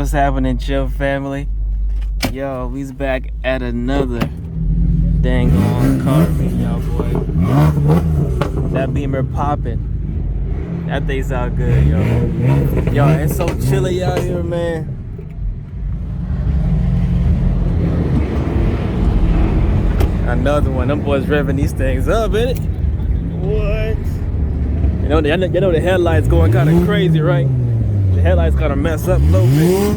What's happening, chill family? Yo, we's back at another dang on car meet, y'all boy. That Beamer popping. That thing sound good, yo. Yo, it's so chilly out here, man. Another one. Them boys revving these things up, innit? What? You know the headlights going kind of crazy, right? The headlights kind of mess up a little bit.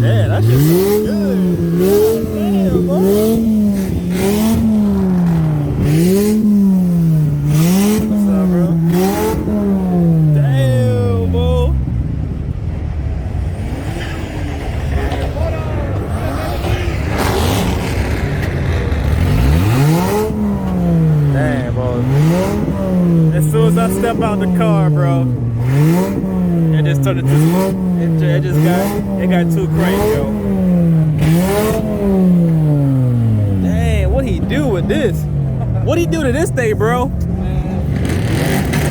Yeah, that shit so good. Damn, boy. What's up, bro? Damn, boy. Damn, boy. As soon as I step out the car, bro, it just turned into, it got too crazy, yo. Dang, what he do with this? What he do to this thing, bro? I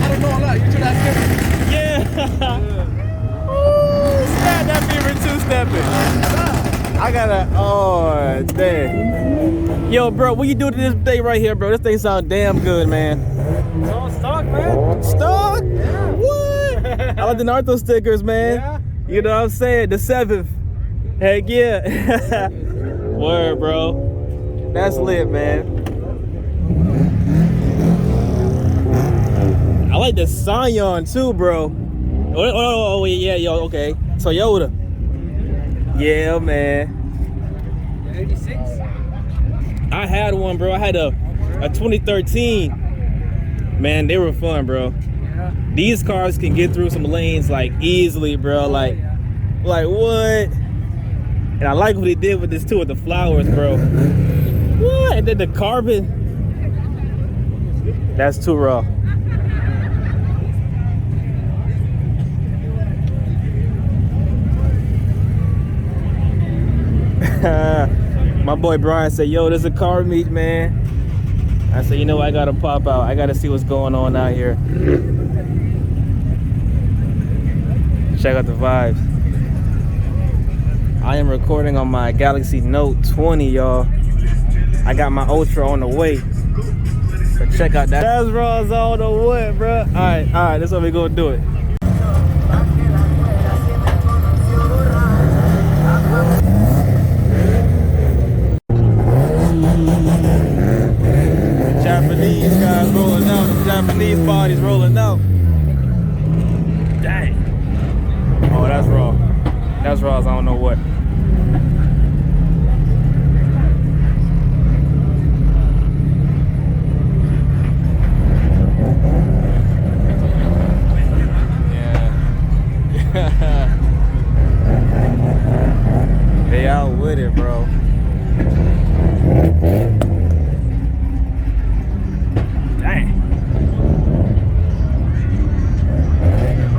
don't know a lot. You should ask him. Yeah. Ooh, snap that Beamer two-stepping. I gotta, oh, dang. Yo, bro, what you do to this thing right here, bro? This thing sound damn good, man. It's all stock, man. Stock? Yeah. What? I like the Naruto stickers, man. Yeah. You know what I'm saying? The 7th. Heck yeah. Word, bro. That's lit, man. I like the Sanyon too, bro. Oh, yeah, yo, okay. Toyota. Yeah, man. 86. I had one, bro. I had a 2013. Man, they were fun, bro. Yeah. These cars can get through some lanes like easily, bro. Like what? And I like what he did with this too, with the flowers, bro. What? And then the carbon. That's too raw. My boy Brian said, yo, there's a car meet, man. I said, you know what, I gotta pop out. I gotta see what's going on out here. Check out the vibes. I am recording on my Galaxy Note 20, y'all. I got my Ultra on the way. So check out that. That's raw as all the wood, bro. All right, that's how we gonna do it. Japanese guys rolling out, the Japanese bodies rolling out. Dang. Oh, that's raw. That's raw as I don't know what. Yeah. They out with it, bro.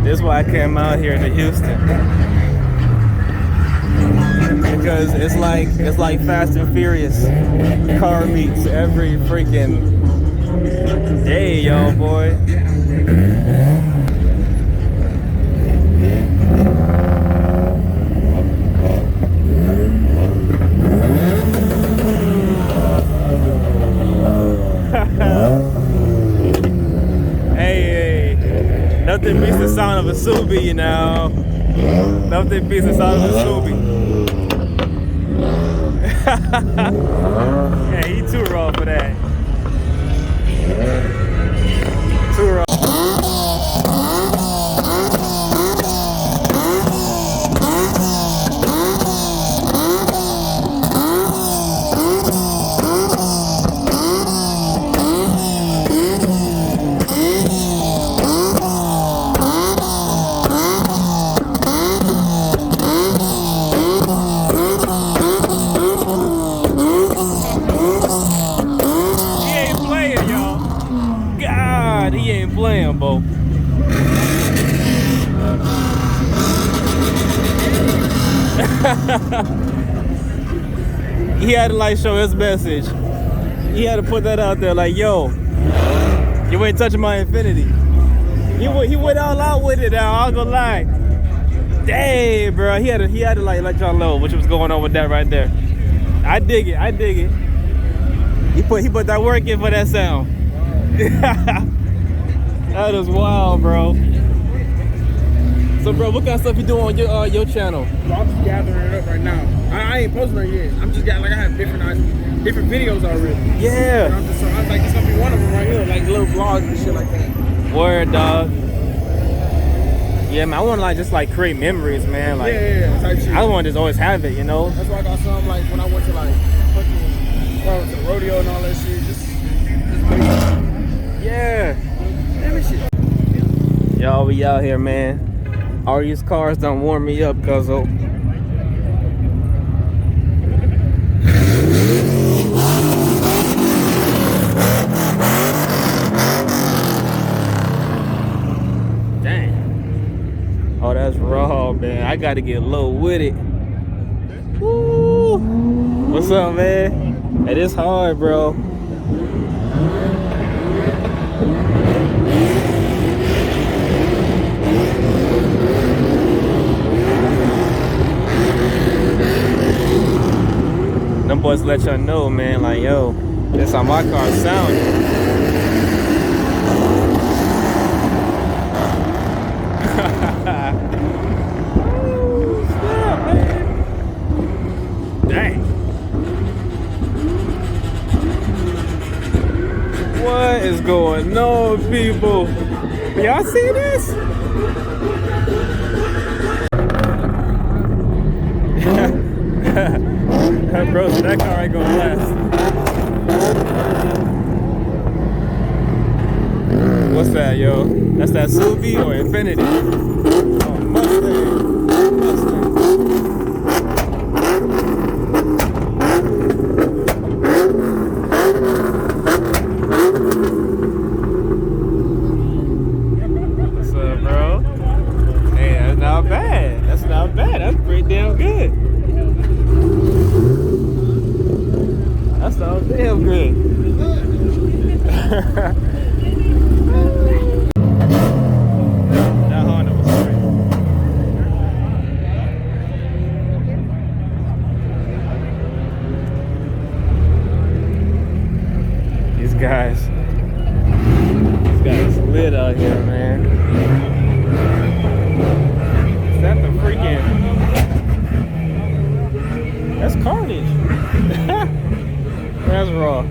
This is why I came out here to Houston, because it's like Fast and Furious car meets every freaking day, yo, boy. Nothing beats the sound of a Subi, you know. Nothing beats the sound of a Subi. Yeah, he too raw for that. Too raw. He ain't playing, Bo. He had to like show his message. He had to put that out there like, yo, you ain't touching my infinity. He went all out with it now, I ain't gonna lie. Dang, bro. He had to like let y'all know what was going on with that right there. I dig it. I dig it. He put that work in for that sound. That is wild, bro. So, bro, what kind of stuff you doing on your channel? Well, I'm just gathering it up right now. I ain't posting it yet. I'm just like I have different videos already. Yeah. I'm like, it's gonna be one of them right here, like little vlogs and shit like that. Word, dog. Yeah, man, I want to like just like create memories, man. Like, yeah, type shit. I want to just always have it, you know. That's why I got some like when I went to like fucking to the rodeo and all that shit. Just yeah. Every shit. Y'all, we out here, man. All these cars done warm me up, cuzzo. Dang. Oh, that's raw, man. I gotta get low with it. Woo. What's up, man? It is hard, bro. Them boys let y'all know, man, like, yo, that's how my car sounded. Oh, snap, man. Dang. What is going on, people? Y'all see this? Bro, so that car ain't gonna last. What's that, yo? That's that Subi or Infinity? Oh, Mustang. What's up, bro? Hey, that's not bad. That's not bad. That's pretty damn good. That sounds damn good. That Honda was great. These guys lit out here, man. Is that the freaking? That's carnage. That's raw.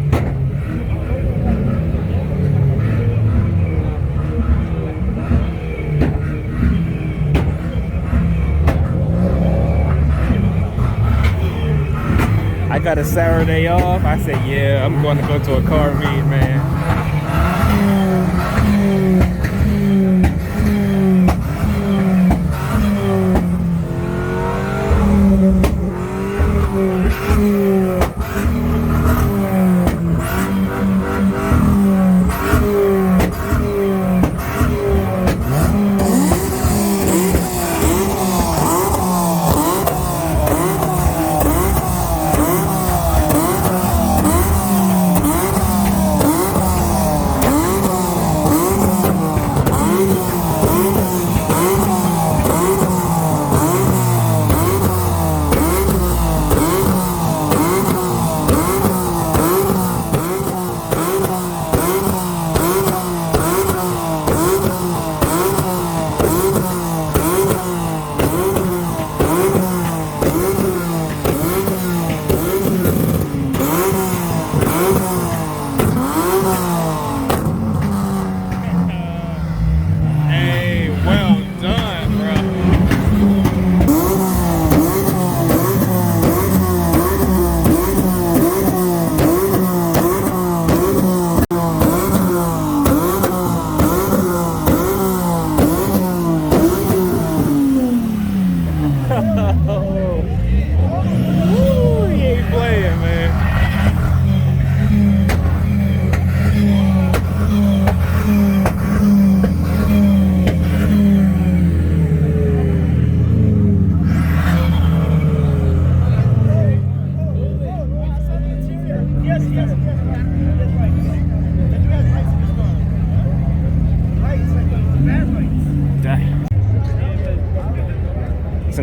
I got a Saturday off. I said, yeah, I'm going to go to a car meet, man.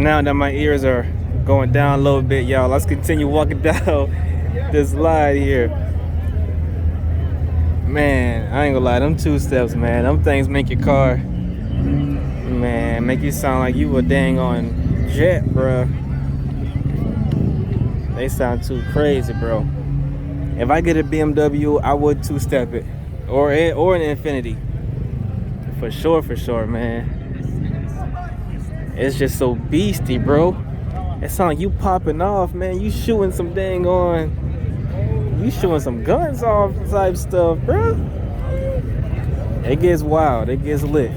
now that my ears are going down a little bit, y'all, let's continue walking down this slide here. Man, I ain't gonna lie, them two steps, man, them things make your car, man, make you sound like you a dang on jet, bruh. They sound too crazy, bro. If I get a BMW, I would two-step it, or an Infinity, for sure, man. It's just so beastie, bro. It sound like you popping off, man. You shooting some dang on, you shooting some guns off type stuff, bro. It gets wild, it gets lit.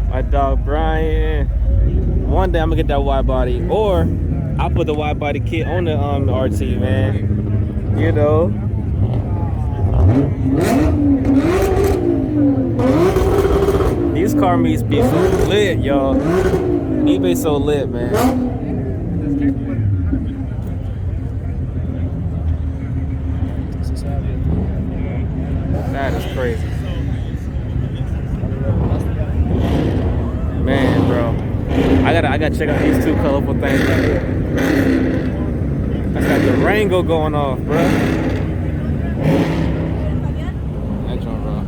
My dog Brian. One day I'm gonna get that wide body, or I'll put the wide body kit on the RT, man. You know. These car meets be so lit, y'all. eBay so lit, man. That is crazy. Man, bro. I gotta check out these two colorful things right here. That's got the Rango going off, bro. That joint, bro.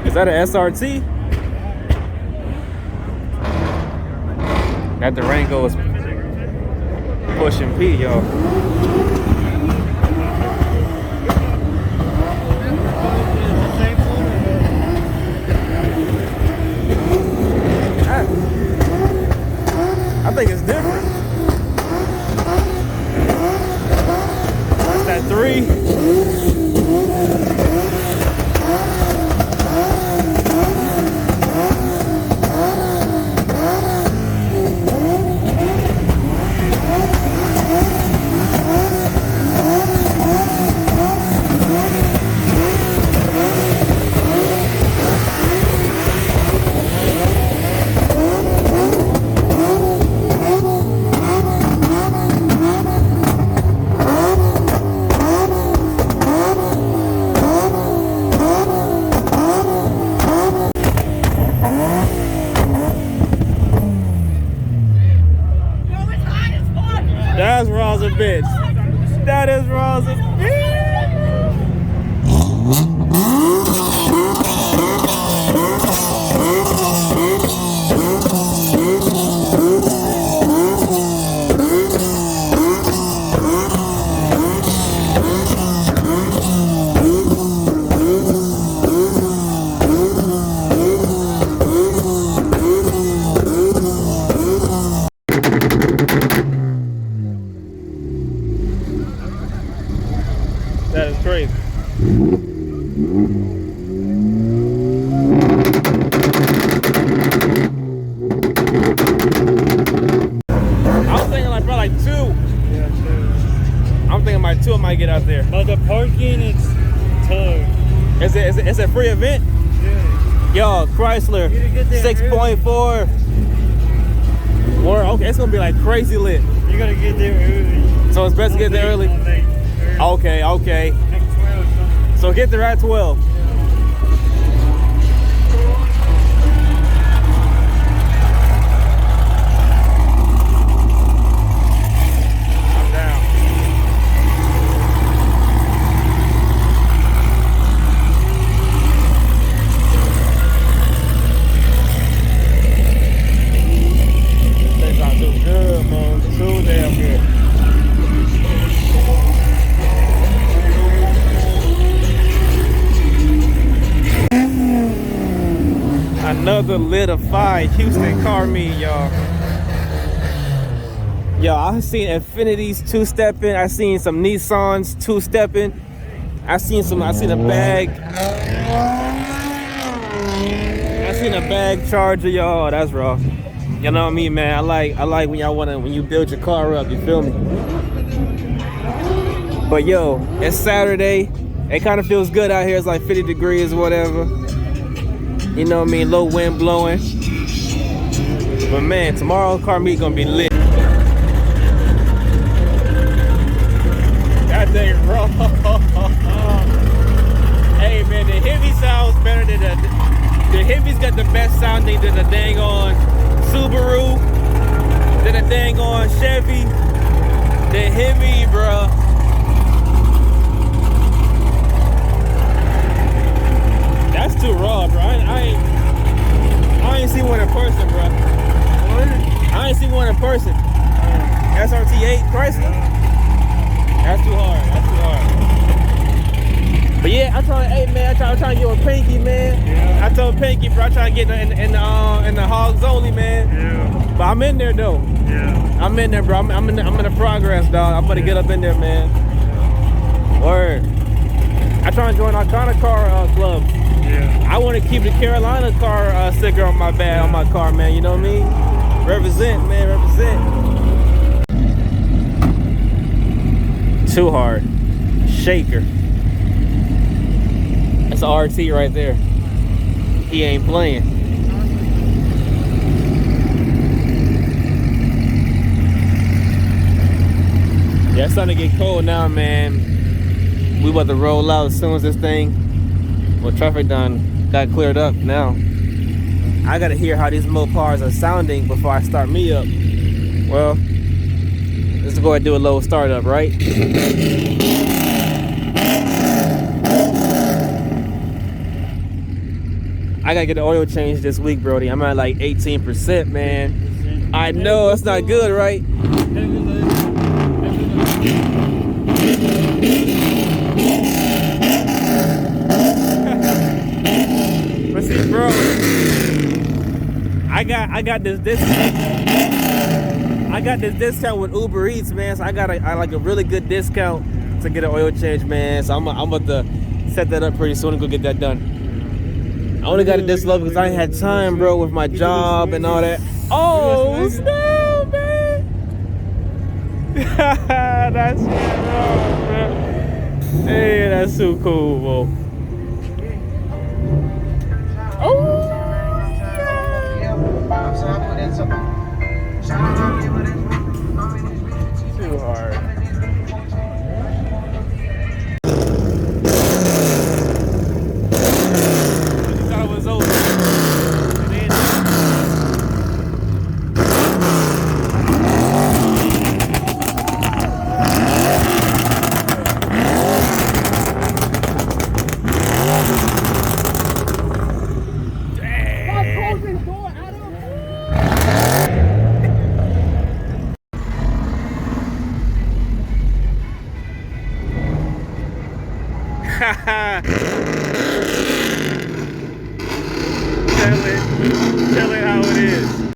Is that an SRT? That the Rango is pushing P, y'all. I think it's different. That's that 3. That's raw as a bitch. That is raw as a bitch. That is crazy. I'm thinking like probably like 2. Yeah, 2. I'm thinking like 2 I might get out there. But the parking, it's tough. It's a free event? Yeah. Yo, Chrysler, 6.4. Or okay, it's gonna be like crazy lit. You gotta get there early. So it's best to get there early? Okay. Like 12 something. So get there at 12. I'm down. They sound too good, man. Too damn good. Another Litty Houston car meet, y'all. Yo, I seen Infinities two-stepping. I seen some Nissans two-stepping. I seen a bag charger, y'all. Oh, that's raw. You know what I mean, man? I like when when you build your car up. You feel me? But yo, it's Saturday. It kind of feels good out here. It's like 50 degrees or whatever. You know what I mean? Low wind blowing. But man, tomorrow's car meet gonna be lit. That thing raw. Hey man, the Hemi sounds better than the Hemi's got the best sounding than the dang on Subaru, than the dang on Chevy. The Hemi, bro. That's too raw, bro. I ain't seen one in person, bro. I ain't seen one in person. SRT8 Chrysler. That's too hard. That's too hard. But yeah, I'm trying. Hey man, I'm trying to get with Pinky, man. Yeah. I told Pinky, bro, I'm trying to get in the hogs only, man. Yeah. But I'm in there though. Yeah. I'm in there, bro. I'm in the progress, dog. I'm gonna get up in there, man. Word. I try to join our Ghana car club. Yeah. I want to keep the Carolina car sticker on my bag, on my car, man. You know what I mean? Represent, man. Represent. Too hard. Shaker. That's an RT right there. He ain't playing. Yeah, it's starting to get cold now, man. We about to roll out as soon as this thing, well, traffic done got cleared up now. I gotta hear how these Mopars are sounding before I start me up. Well, let's go ahead and do a little startup, right? I gotta get the oil change this week, Brody. I'm at like 18%, man. I know, it's not good, right? But see, bro, I got this discount with Uber Eats, man. So I like a really good discount to get an oil change, man. So I'm about to set that up pretty soon and go get that done. I only got it this low because I ain't had time, bro, with my job and all that. Oh, snap, man. That's wrong, man. Hey, that's so cool, bro. Oh, too hard. Tell it how it is.